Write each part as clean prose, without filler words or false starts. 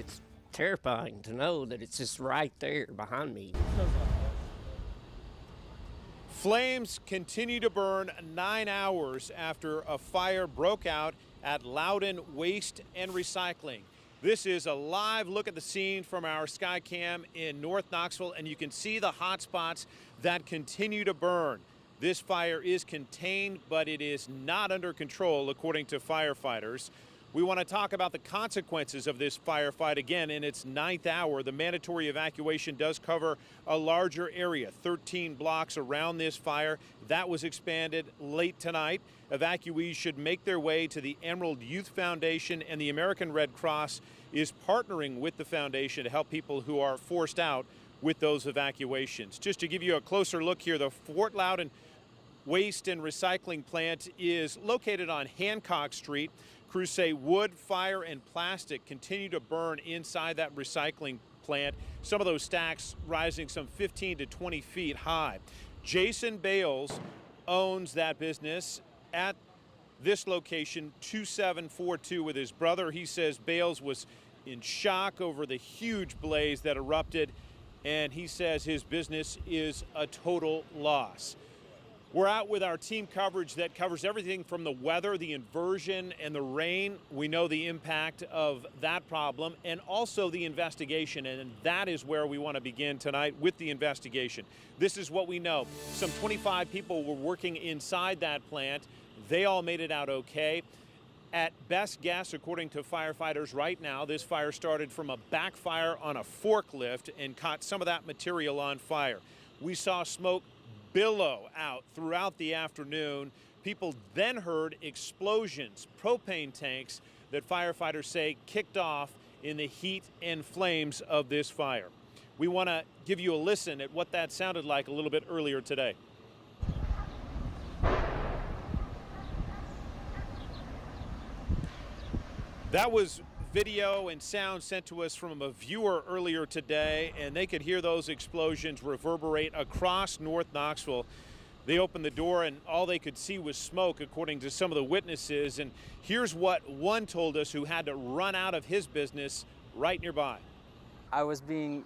It's terrifying to know that it's just right there behind me. Flames continue to burn 9 hours after a fire broke out at Loudon Waste and Recycling. This is a live look at the scene from our Skycam in North Knoxville, and you can see the hot spots that continue to burn. This fire is contained, but it is not under control, according to firefighters. We want to talk about the consequences of this firefight again in its 9th hour. The mandatory evacuation does cover a larger area, 13 blocks around this fire. That was expanded late tonight. Evacuees should make their way to the Emerald Youth Foundation, and the American Red Cross is partnering with the foundation to help people who are forced out with those evacuations. Just to give you a closer look here, the Fort Loudon Waste and Recycling Plant is located on Hancock Street. Crews say wood, fire, and plastic continue to burn inside that recycling plant. Some of those stacks rising some 15 to 20 feet high. Jason Bales owns that business at this location, 2742, with his brother. He says Bales was in shock over the huge blaze that erupted, and he says his business is a total loss. We're out with our team coverage that covers everything from the weather, the inversion, and the rain. We know the impact of that problem and also the investigation, and that is where we want to begin tonight with the investigation. This is what we know. Some 25 people were working inside that plant. They all made it out okay. At best guess, according to firefighters right now, this fire started from a backfire on a forklift and caught some of that material on fire. We saw smoke billow out throughout the afternoon. People then heard explosions, propane tanks that firefighters say kicked off in the heat and flames of this fire. We want to give you a listen at what that sounded like a little bit earlier today. That was video and sound sent to us from a viewer earlier today, and they could hear those explosions reverberate across North Knoxville. They opened the door and all they could see was smoke, according to some of the witnesses. And here's what one told us who had to run out of his business right nearby. I was being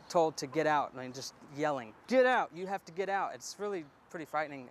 told to get out, and I'm just yelling, "Get out, you have to get out." It's really pretty frightening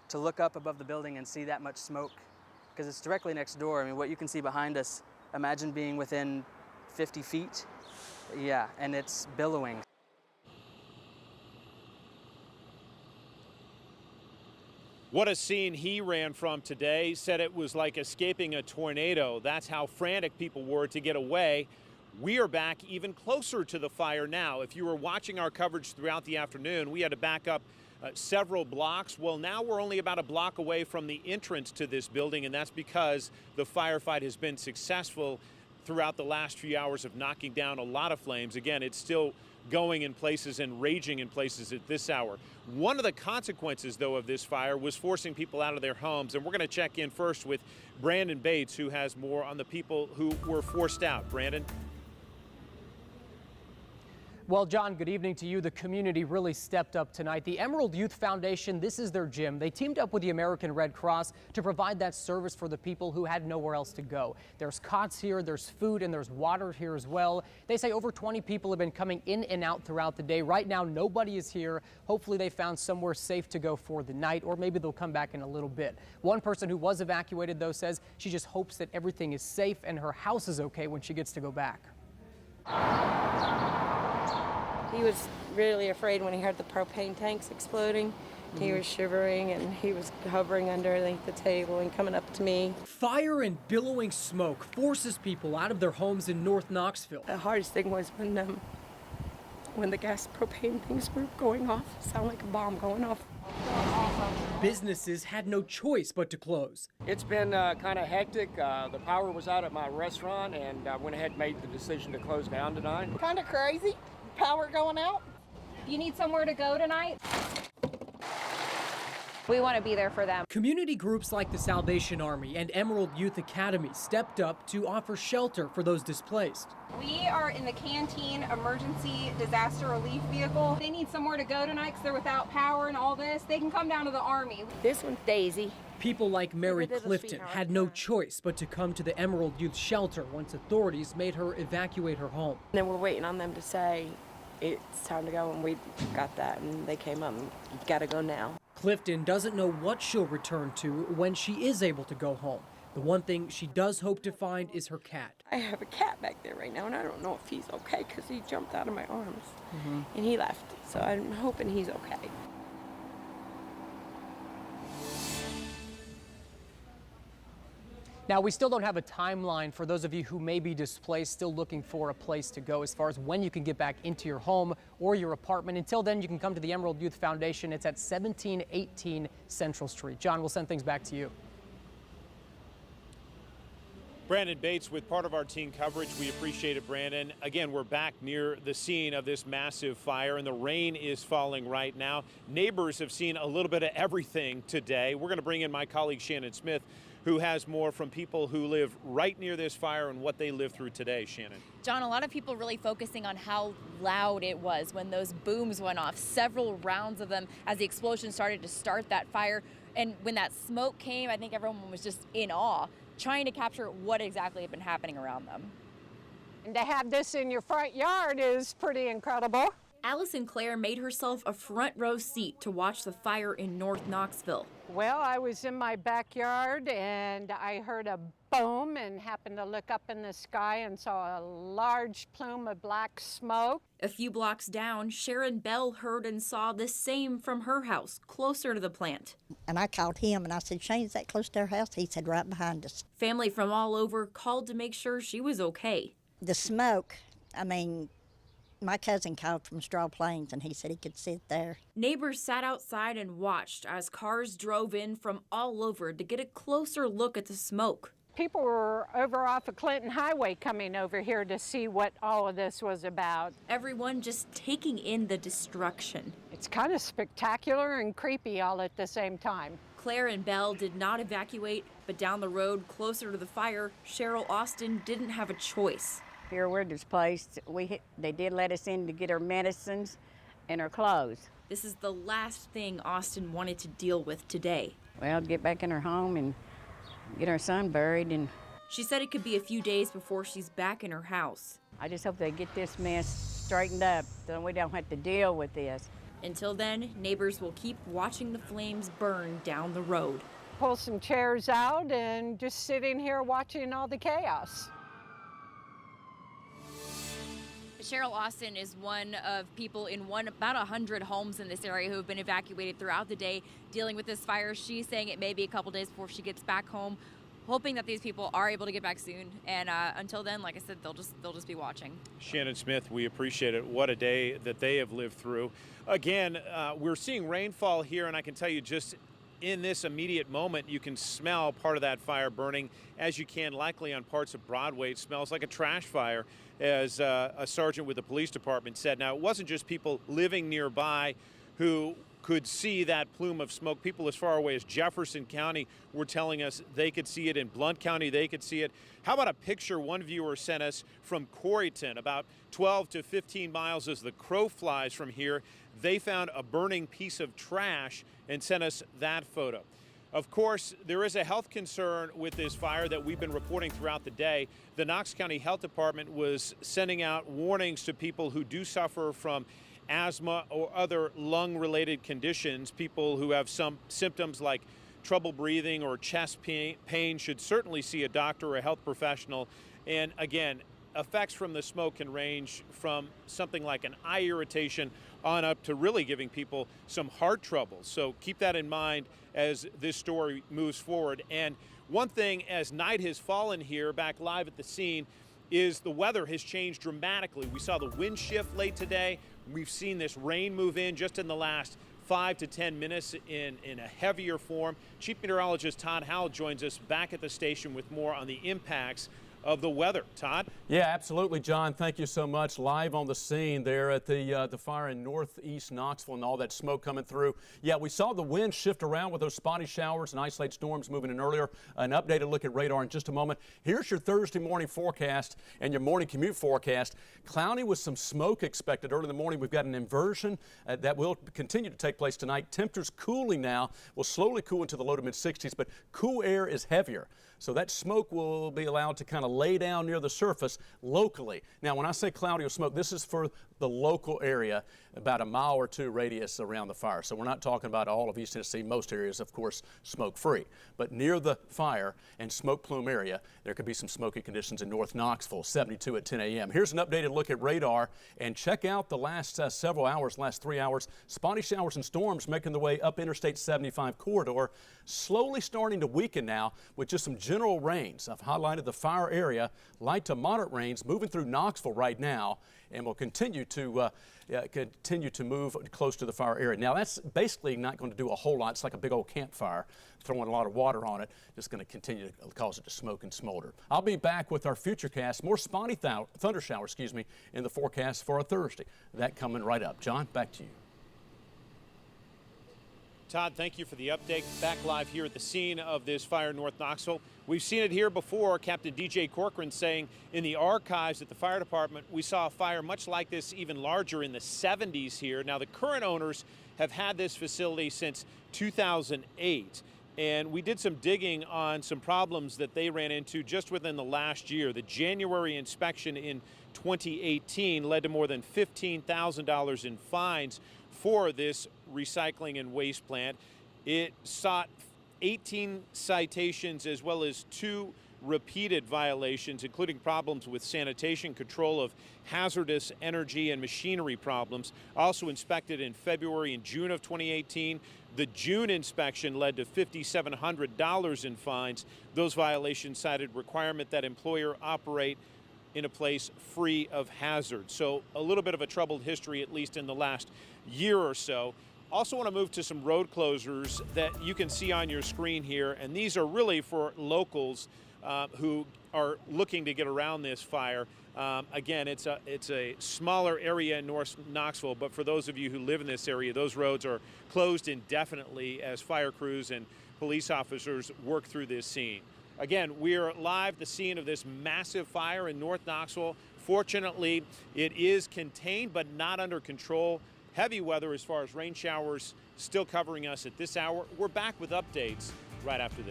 to look up above the building and see that much smoke, because it's directly next door. I mean, what you can see behind us, imagine being within 50 feet. Yeah, and it's billowing. What a scene he ran from today. Said it was like escaping a tornado. That's how frantic people were to get away. We are back even closer to the fire now. If you were watching our coverage throughout the afternoon, we had to back up several blocks. Well, now we're only about a block away from the entrance to this building, and that's because the firefight has been successful throughout the last few hours of knocking down a lot of flames. Again, it's still going in places and raging in places at this hour. One of the consequences, though, of this fire was forcing people out of their homes, and we're going to check in first with Brandon Bates, who has more on the people who were forced out. Brandon? Well, John, good evening to you. The community really stepped up tonight. The Emerald Youth Foundation, this is their gym. They teamed up with the American Red Cross to provide that service for the people who had nowhere else to go. There's cots here, there's food, and there's water here as well. They say over 20 people have been coming in and out throughout the day. Right now, nobody is here. Hopefully they found somewhere safe to go for the night, or maybe they'll come back in a little bit. One person who was evacuated, though, says she just hopes that everything is safe and her house is okay when she gets to go back. He was really afraid when he heard the propane tanks exploding. He was shivering and he was hovering underneath the table and coming up to me. Fire and billowing smoke forces people out of their homes in North Knoxville. The hardest thing was when the gas propane things were going off. It sounded like a bomb going off. Businesses had no choice but to close. It's been kind of hectic. The power was out at my restaurant, and I went ahead and made the decision to close down tonight. Kind of crazy. Power going out. You need somewhere to go tonight? We want to be there for them. Community groups like the Salvation Army and Emerald Youth Academy stepped up to offer shelter for those displaced. We are in the Canteen Emergency Disaster Relief Vehicle. They need somewhere to go tonight because they're without power and all this. They can come down to the Army. This one's Daisy. People like Mary Look at the Clifton sweetheart. had no choice but to come to the Emerald Youth Shelter once authorities made her evacuate her home. And then we're waiting on them to say it's time to go, and we got that, and they came up and you gotta go now. Clifton doesn't know what she'll return to when she is able to go home. The one thing she does hope to find is her cat. I have a cat back there right now, and I don't know if he's okay because he jumped out of my arms and he left. So I'm hoping he's okay. Now, we still don't have a timeline for those of you who may be displaced, still looking for a place to go as far as when you can get back into your home or your apartment. Until then, you can come to the Emerald Youth Foundation. It's at 1718 Central Street. John, we'll send things back to you. Brandon Bates with part of our team coverage. We appreciate it, Brandon. Again, we're back near the scene of this massive fire, and the rain is falling right now. Neighbors have seen a little bit of everything today. We're going to bring in my colleague Shannon Smith, who has more from people who live right near this fire and what they lived through today. Shannon. John, a lot of people really focusing on how loud it was when those booms went off, several rounds of them as the explosion started to start that fire. And when that smoke came, I think everyone was just in awe, trying to capture what exactly had been happening around them. And to have this in your front yard is pretty incredible. Allison Clare made herself a front row seat to watch the fire in North Knoxville. Well, I was in my backyard and I heard a boom and happened to look up in the sky and saw a large plume of black smoke. A few blocks down, Sharon Bell heard and saw the same from her house, closer to the plant. And I called him and I said, Shane, is that close to our house? He said, right behind us. Family from all over called to make sure she was okay. The smoke, I mean, my cousin called from Straw Plains and he said he could sit there. Neighbors sat outside and watched as cars drove in from all over to get a closer look at the smoke. People were over off of Clinton Highway coming over here to see what all of this was about. Everyone just taking in the destruction. It's kind of spectacular and creepy all at the same time. Claire and Belle did not evacuate, but down the road closer to the fire, Cheryl Austin didn't have a choice. Here we're displaced. They did let us in to get our medicines and our clothes. This is the last thing Austin wanted to deal with today. Well, get back in her home and get our son buried. And she said it could be a few days before she's back in her house. I just hope they get this mess straightened up so we don't have to deal with this. Until then, neighbors will keep watching the flames burn down the road. Pull some chairs out and just sitting here watching all the chaos. Cheryl Austin is one of people in about 100 homes in this area who have been evacuated throughout the day dealing with this fire. She's saying it may be a couple days before she gets back home, hoping that these people are able to get back soon. And until then, like I said, they'll just be watching. Shannon Smith, we appreciate it. What a day that they have lived through. Again, we're seeing rainfall here, and I can tell you just in this immediate moment, you can smell part of that fire burning, as you can likely on parts of Broadway. It smells like a trash fire, as a sergeant with the police department said. Now, it wasn't just people living nearby who could see that plume of smoke. People as far away as Jefferson County were telling us they could see it. In Blount County, they could see it. How about a picture one viewer sent us from Coreyton, about 12 to 15 miles as the crow flies from here. They found a burning piece of trash and sent us that photo. Of course, there is a health concern with this fire that we've been reporting throughout the day. The Knox County Health Department was sending out warnings to people who do suffer from asthma or other lung-related conditions. People who have some symptoms like trouble breathing or chest pain should certainly see a doctor or a health professional. And again, effects from the smoke can range from something like an eye irritation on up to really giving people some heart trouble. So keep that in mind as this story moves forward. And one thing, as night has fallen here, back live at the scene, is the weather has changed dramatically. We saw the wind shift late today. We've seen this rain move in just in the last 5 to 10 minutes in a heavier form. Chief Meteorologist Todd Howell joins us back at the station with more on the impacts of the weather. Todd? Yeah, absolutely, John. Thank you so much. Live on the scene there at the fire in northeast Knoxville and all that smoke coming through. Yeah, we saw the wind shift around with those spotty showers and isolated storms moving in earlier. An updated look at radar in just a moment. Here's your Thursday morning forecast and your morning commute forecast. Cloudy with some smoke expected early in the morning. We've got an inversion that will continue to take place tonight. Temperatures cooling now. Will slowly cool into the low to mid 60s, but cool air is heavier. So that smoke will be allowed to kind of lay down near the surface locally. Now, when I say cloudy with smoke, this is for the local area, about a mile or two radius around the fire. So we're not talking about all of East Tennessee. Most areas, of course, smoke-free. But near the fire and smoke plume area, there could be some smoky conditions in Morth Knoxville, 72 at 10 a.m. Here's an updated look at radar, and check out the last several hours, last 3 hours. Spotty showers and storms making their way up Interstate 75 corridor, slowly starting to weaken now with just some general rains. I've highlighted the fire area, light to moderate rains moving through Knoxville right now, and will continue to move close to the fire area. Now, that's basically not going to do a whole lot. It's like a big old campfire, throwing a lot of water on it. Just going to continue to cause it to smoke and smolder. I'll be back with our futurecast, more spotty thunder showers, in the forecast for a Thursday. That coming right up. John, back to you. Todd, thank you for the update. Back live here at the scene of this fire in North Knoxville. We've seen it here before. Captain DJ Corcoran saying in the archives at the fire department, we saw a fire much like this, even larger, in the 70s here. Now, the current owners have had this facility since 2008. And we did some digging on some problems that they ran into just within the last year. The January inspection in 2018 led to more than $15,000 in fines for this recycling and waste plant. It sought 18 citations as well as 2 repeated violations, including problems with sanitation, control of hazardous energy and machinery problems. Also inspected in February and June of 2018. The June inspection led to $5,700 in fines. Those violations cited requirement that employer operate in a place free of hazards. So a little bit of a troubled history, at least in the last year or so. Also want to move to some road closures that you can see on your screen here, and these are really for locals who are looking to get around this fire. Again, it's a smaller area in North Knoxville, but for those of you who live in this area, those roads are closed indefinitely as fire crews and police officers work through this scene. Again, we are live at the scene of this massive fire in North Knoxville. Fortunately, it is contained but not under control. Heavy weather as far as rain showers still covering us at this hour. We're back with updates right after this.